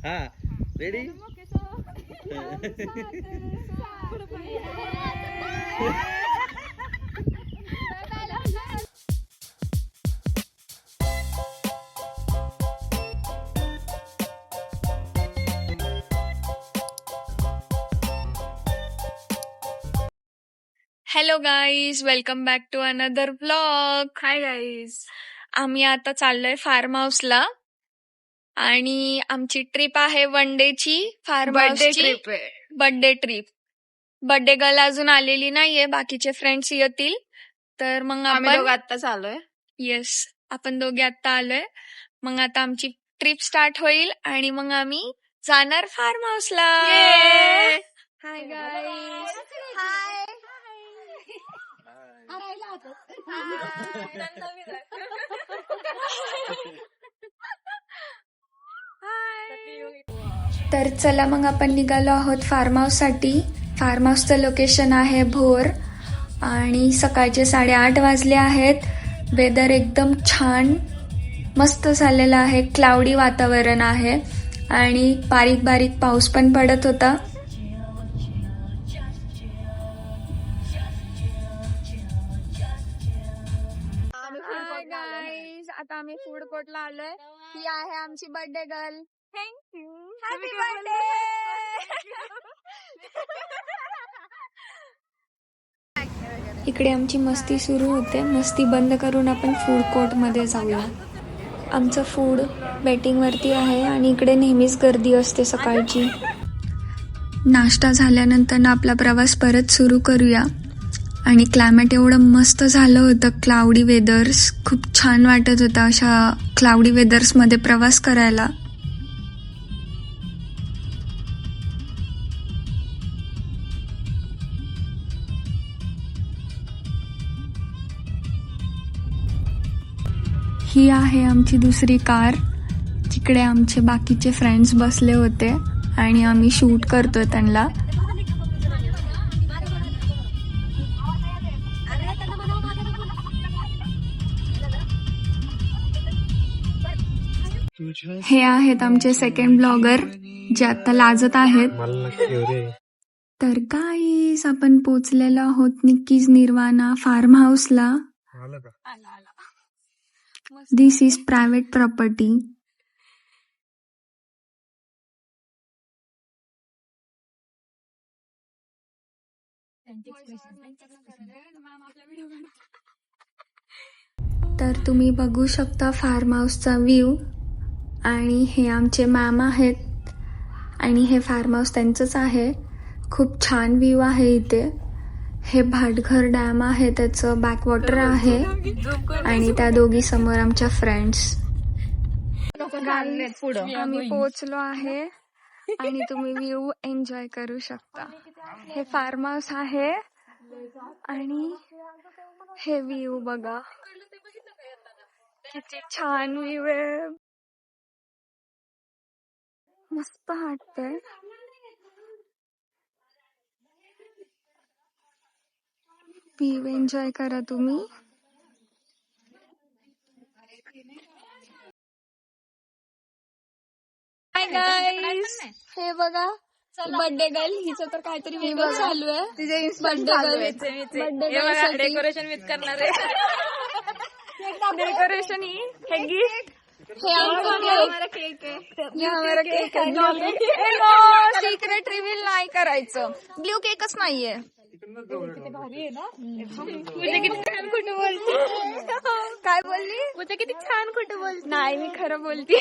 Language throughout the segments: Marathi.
हा ready. Hello guys, welcome back to another vlog. Hi guys. आम्ही आता चाललोय फार्म हाऊसला आणि आमची ट्रिप आहे वन डेची. फार्म बर्थडे हाऊसची ट्रिप आहे. Birthday trip. बर्थडे गर्ल अजून आलेली नाहीये, बाकीचे फ्रेंड्स येतील. तर मग आम्ही आपण दोघं आत्ताच आलोय. येस, आपण दोघे आता आलोय. मग आता आमची ट्रिप स्टार्ट होईल आणि मग आम्ही जाणार फार्म हाऊसला. Yay! Hi guys. तर चला मग आपण निघालो आहोत फार्म हाऊससाठी. फार्म हाऊसचं लोकेशन आहे भोर आणि सकाळचे 8:30 वाजले आहेत. वेदर एकदम छान मस्त झालेलं आहे. क्लाउडी वातावरण आहे आणि बारीक बारीक पाऊस पण पडत होता. हाय गाईज, आता आम्ही फूड कोर्टला आलोय. ही आहे आमची birthday girl. Thank you. Happy birthday. इकडे आमची मस्ती सुरू होते. मस्ती बंद करून आपण फूड कोर्ट मध्ये जाऊया. आमचं फूड वेटिंग वरती आहे आणि इकडे नेहमीच गर्दी असते सकाळची. नाश्ता झाल्यानंतर आपला प्रवास परत सुरू करूया. आणि क्लायमेट एवढं मस्त झालं होतं. क्लाउडी वेदर्स खूप छान वाटत होता अशा क्लाउडी वेदर्स मध्ये प्रवास करायला. ही आहे आमची दुसरी कार, जिकडे आमचे बाकीचे फ्रेंड्स बसले होते आणि आम्ही शूट करतोय त्यांना. हे आहेत आमचे सेकंड ब्लॉगर जे आता लाजत आहेत. तर गाईस, आपण पोचलेलो आहोत निक्कीज निर्वाणा फार्म हाऊसला. This is private property. तर तुम्ही बघू शकता फार्म हाऊसचा व्ह्यू. आणि हे आमचे मॅम आहेत आणि हे फार्म हाऊस त्यांचंच आहे. खूप छान व्ह्यू आहे इथे. हे भाटघर डॅम आहे, त्याचं बॅकवॉटर आहे आणि त्या दोघी समोर आमच्या फ्रेंड्स. आम्ही पोहोचलो आहे आणि तुम्ही व्ह्यू एन्जॉय करू शकता. हे फार्म हाऊस आहे आणि हे व्ह्यू बघा, किती छान व्ह्यू आहे. मस्त वाटतंय. व्ह्यू एन्जॉय करा तुम्ही. हाय गाईस, हे बघा बर्थडे गर्ल. हिचं तर काहीतरी वेगळं चालू आहे. बर्थडे गर्ल डेकोरेशन विथ करणार आहे. डेकोरेशन ही हे गिफ्ट. हे हमारा केक है. सिक्रेट रिव्हील नाही करायचं. ब्ल्यू केकच नाहीये. काय बोलली? किती छान खोटं बोल. नाही, मी खरं बोलते.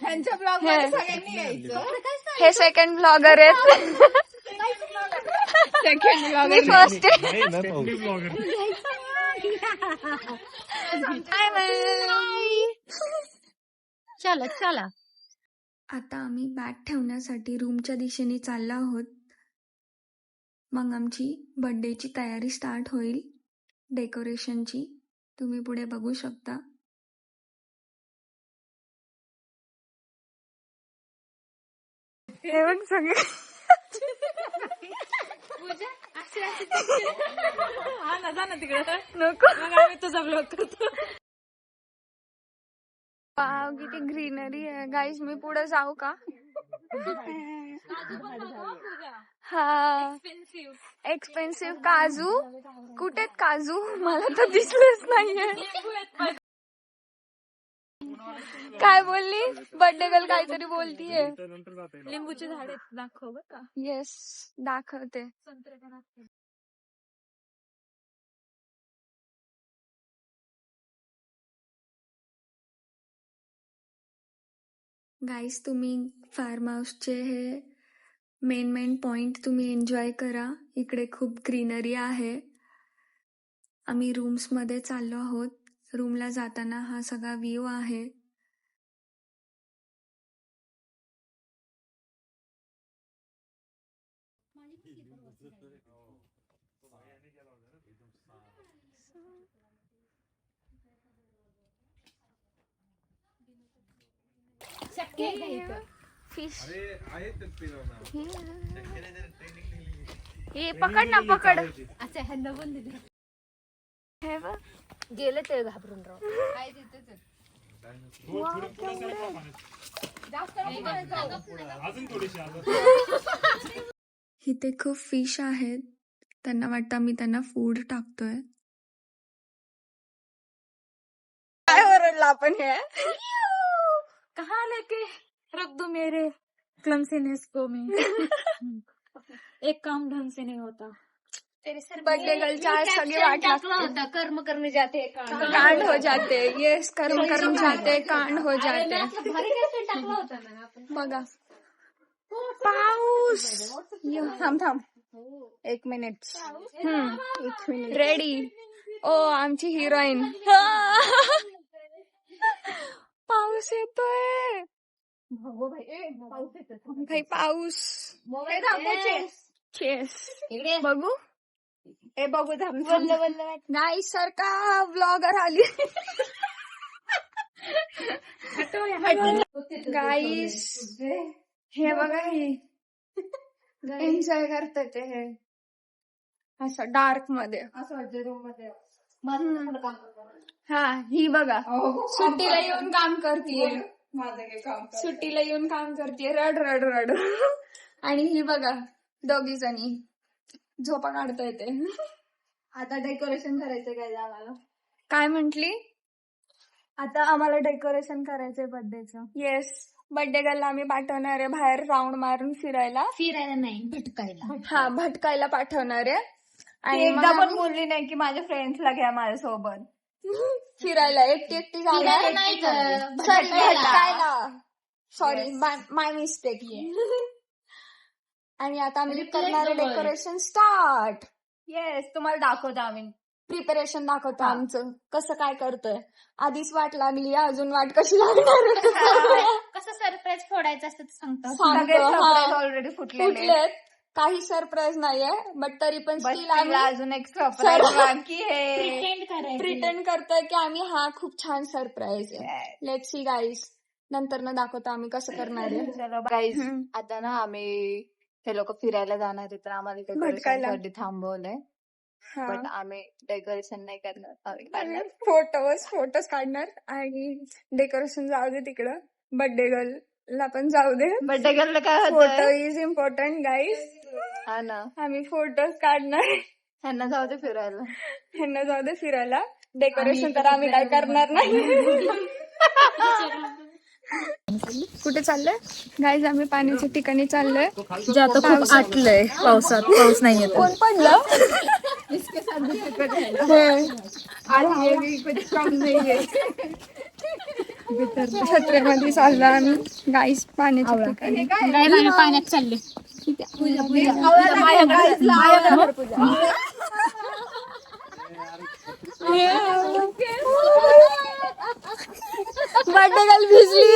त्यांच्या ब्लॉग मध्ये सगळ्यांनी यायचं. हे सेकंड ब्लॉगर आहेत. सेकंड मी फर्स्ट चला चला. आता आम्ही बॅग ठेवण्यासाठी रूमच्या दिशेने चाललो आहोत. मग आमची बर्थडेची तयारी स्टार्ट होईल. डेकोरेशनची तुम्ही पुढे बघू शकता. हे बघ सगळे. जा ना तिकडे. नको, मग आम्ही तुझा ब्लॉग करतो. वाव किती ग्रीनरी आहे गाईज. मी पुढे जाऊ का? हा एक्सपेन्सिव्ह काजू. कुठे काजू? मला तर दिसलेच नाहीये. काय बोलली? बर्थडे गर्ल काहीतरी बोलतीये. लिंबूची झाडे दाखव बर का. येस दाखवते. गाईस तुम्ही फार्म हाऊसचे हे मेन पॉइंट तुम्ही एन्जॉय करा. इकडे खूप ग्रीनरी आहे. आम्ही रूम्स मध्ये चाललो आहोत. रूमला जाताना हा सगळा व्ह्यू आहे. फिश हे पकड ना पकड. अच्छा ह्यांना पण दिले. हे बघ. गेले ते घाबरून राव. इथे खूप फिश आहेत. त्यांना वाटतं मी त्यांना फूड टाकतोय. काय ओरडला आपण हे? कहाँ लेके रख दो मेरे क्लमसीनेस को मैं. एक काम ढंग से नहीं होता. बर्थडे गर्लच्या आज सगळी वाट लागते. होता कर्म करने जाते कांड हो जाते. येस कर्म कर्म जाते कांड हो जाते. टाकला होता ना आपण. बघा पाऊस. थांब 1 मिनिट. 1 मिनिट. रेडी. ओ आमची हिरोईन. पाऊस येतोय. भाई पाऊस. बघू हे बघू नाही सर का ब्लॉगर आली. गाईस हे बघा हे एन्जॉय करतात ते हे असं डार्क मध्ये. असं वाटतं रूम मध्ये. हा ही बघा सुट्टीला येऊन काम करतीये. सुट्टीला येऊन काम करतीये. रड रड रड. आणि ही बघा दोघी जणी झोपा काढता येते. आता डेकोरेशन करायचं काय आम्हाला. काय म्हंटली? आता आम्हाला डेकोरेशन करायचंय बर्थडेचं. येस बर्थडे गर्लला आम्ही पाठवणार आहे बाहेर राऊंड मारून फिरायला नाही भटकायला. हा भटकायला पाठवणार आहे. आणि एकदा पण बोलली नाही की माझ्या फ्रेंड्सला घ्या माझ्यासोबत फिरायला. एकटी जाणार भटकायला. सॉरी माय मिस्टेक. आणि आता आम्ही करणार डेकोरेशन स्टार्ट. येस तुम्हाला दाखवतो आम्ही. प्रिपरेशन दाखवतो आमचं कसं काय करतोय. आधीच वाट लागली अजून वाट कशी लागणार. कसं सरप्राईज फोडायचं असतं ते सांगतो. ऑलरेडी फुटलेत. काही सरप्राईज नाहीये बट तरी पण स्टील आम्ही अजून एक सरप्राईज बाकी आहे. प्रिटेंड करतोय की आम्ही हा खूप छान सरप्राईज आहे. Let's see guys. नंतर न दाखवतो आम्ही कसं करणार आहे. चलो गाईज आता ना आम्ही हे लोक फिरायला जाणार आहे तर आम्हाला डेकोरेशन थांबवलंय. बट आम्ही डेकोरेशन नाही करणार. आम्ही काढणार फोटोज काढणार आणि डेकोरेशन जाऊ दे तिकडं. बर्थडे गर्लला पण जाऊ दे. बर्थडे गर्ल काय फोटो इज इम्पॉर्टंट गाईज. हा ना आम्ही फोटोज काढणार. ह्यांना जाऊ दे फिरायला. ह्यांना जाऊ दे फिरायला. डेकोरेशन तर आम्ही काय करणार नाही. कुठे चाललंय गाईज? आम्ही पाण्याच्या ठिकाणी चाललोय. जे आता खूप आटलंय पावसात. पाऊस नाहीये. कोण पडलं? छत्रेमध्ये चाललो आम्ही गाईज पाण्याच्या ठिकाणी. पाण्यात चालले. बर्थडे गर्ल भिजली.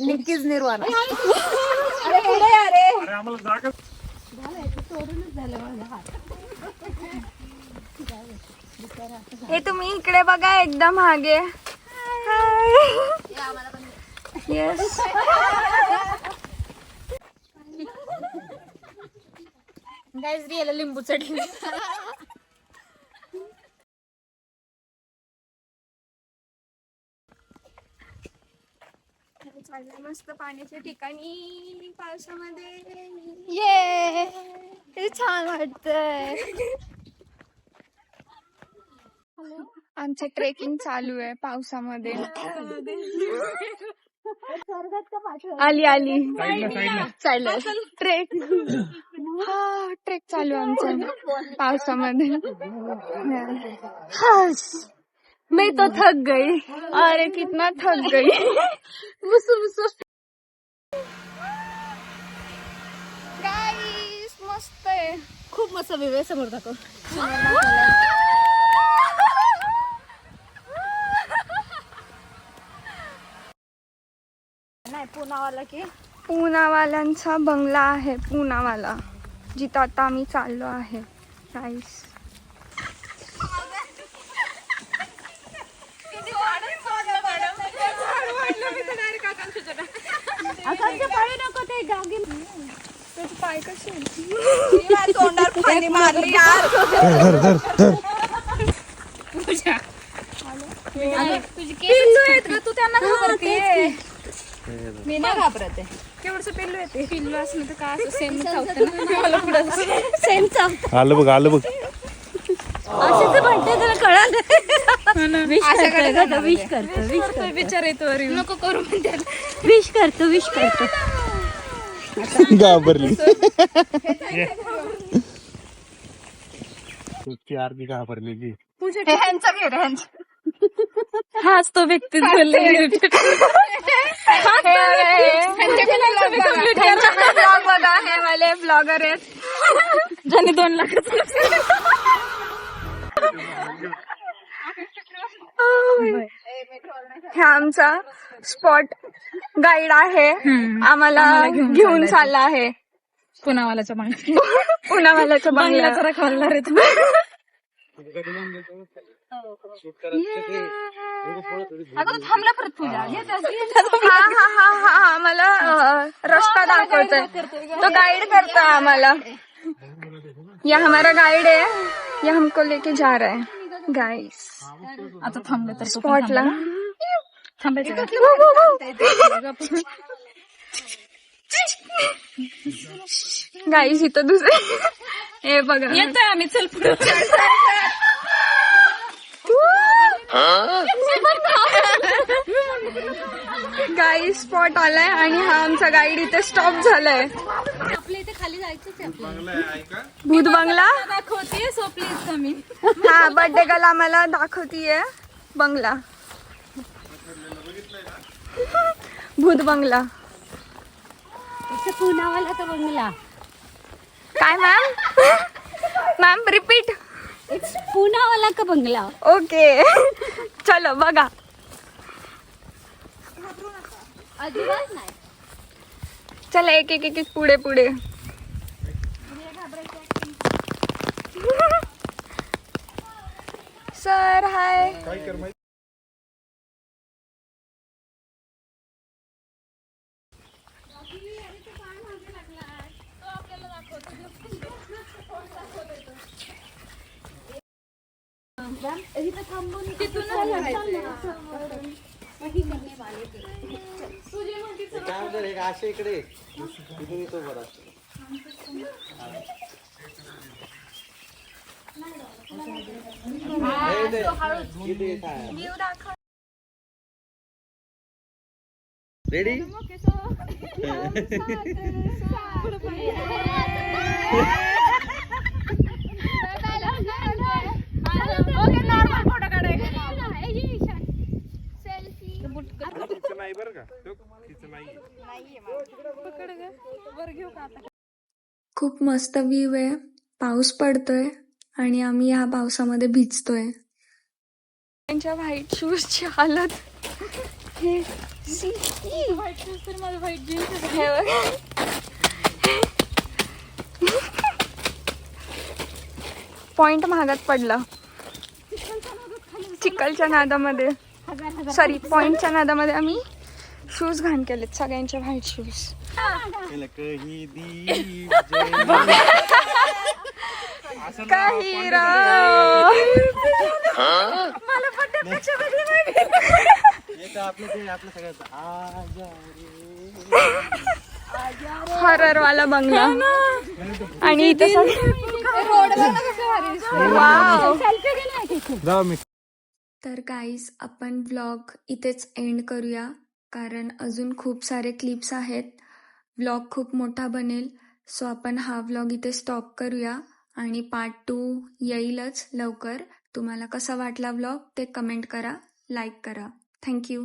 नक्कीच निर्वाण. हे तुम्ही इकडे बघा एकदम मागे. येस गाईज याला लिंबू चटणी. चाललंय मस्त पाण्याच्या ठिकाणी पावसामध्ये. ये किती छान वाटतंय. आमचं ट्रेकिंग चालू आहे पावसामध्ये. आली आली चाललंय ट्रेक. हा ट्रेक चालू आहे आमचा पावसामध्ये. मैं तो थक गई. अरे कितना थक गई. गाईस मस्त आहे. खूप मस्त वेगळे समोर दाखव. नाही पुनावाला की पुनावाल्यांचा बंगला आहे. पुनावाला जिथं आता आम्ही चाललो आहे. गाईस नको ते गागी पाय कसे तोंडावर पाणी मारली यार. तुझी पिल्लू आहेत का तू त्यांना घाबरते. मी नाही घाबरते. केवढस पिल्लू येते. पिल्लू असलं तर काय असं सेम चावतं मला पुढं सेम चावत आलं बघ आलं बघ. असेच म्हणते तुला कळालं. विश करतो विचार येतो. नको करू म्हणते. विश करतो घाबरली. तुझी आरती घाबरलेली. ह्यांचा घे रे ह्यांचा. हाच तो व्यक्ती बघा. हे वाले ब्लॉगर आहेत ज्यांनी 2 लाख. हे आमचा स्पॉट गाईड आहे. आम्हाला घेऊन चालला आहे पुनावालाच्या पुनावाल्याच्या बंगला. जरा खोलणार आहे. थांबला परत तुझ्या हा आम्हाला रस्ता दाखवतोय. तो गाइड करता है आम्हाला. ये हमारा गाइड है. ये हमको लेके जा रहा है गाइस. आता थांबलं तर स्पॉटला थांबायचं. गाइस इथं दुसरे हे बघा येतोय आम्ही. चल पुढे. गाइस स्पॉट आलाय आणि हा आमचा गाइड इथे स्टॉप झालाय. आपल्या इथे खाली जायचंच आहे. भूत बंगला दाखवते सो प्लीज कमी. हा बर्थडे गर्ल आम्हाला दाखवतीये बंगला. भूत बंगला. पुनावाला का बंगला. काय मॅम रिपीट. इट्स पुनावाला का बंगला. ओके चलो बघा. अजिबात नाही. चला एक एक एक पुढे पुढे. Sir hi. अशा इकडे इथून येतो बरा. रेडी. नाही बरं का. खूप मस्त व्ह्यू आहे. पाऊस पडतोय आणि आम्ही ह्या पावसामध्ये भिजतोय. त्यांच्या व्हाईट शूजची हालत. हे व्हाईट शूज तर माझं व्हाईट जीन्स. हे बघा. पॉइंट महागात पडला चिखलच्या नादामध्ये. सॉरी पॉइंटच्या नादामध्ये आम्ही शूज घाण केलेत सगळ्यांचे व्हाईट शूज. काही मला पटण्यापेक्षा वेगळी माहिती. आपलं ते आपलं सगळ्यात हॉरर वाला बंगला आणि इथे जाऊ मी. तर गाईज आपण व्लॉग इथेच एंड करूया, कारण अजून खूप सारे क्लिप्स आहेत. व्लॉग खूप मोठा बनेल, सो आपण हा व्लॉग इथे स्टॉप करूया आणि पार्ट 2 येईलच लवकर. तुम्हाला कसा वाटला व्लॉग ते कमेंट करा, लाईक करा. थँक्यू.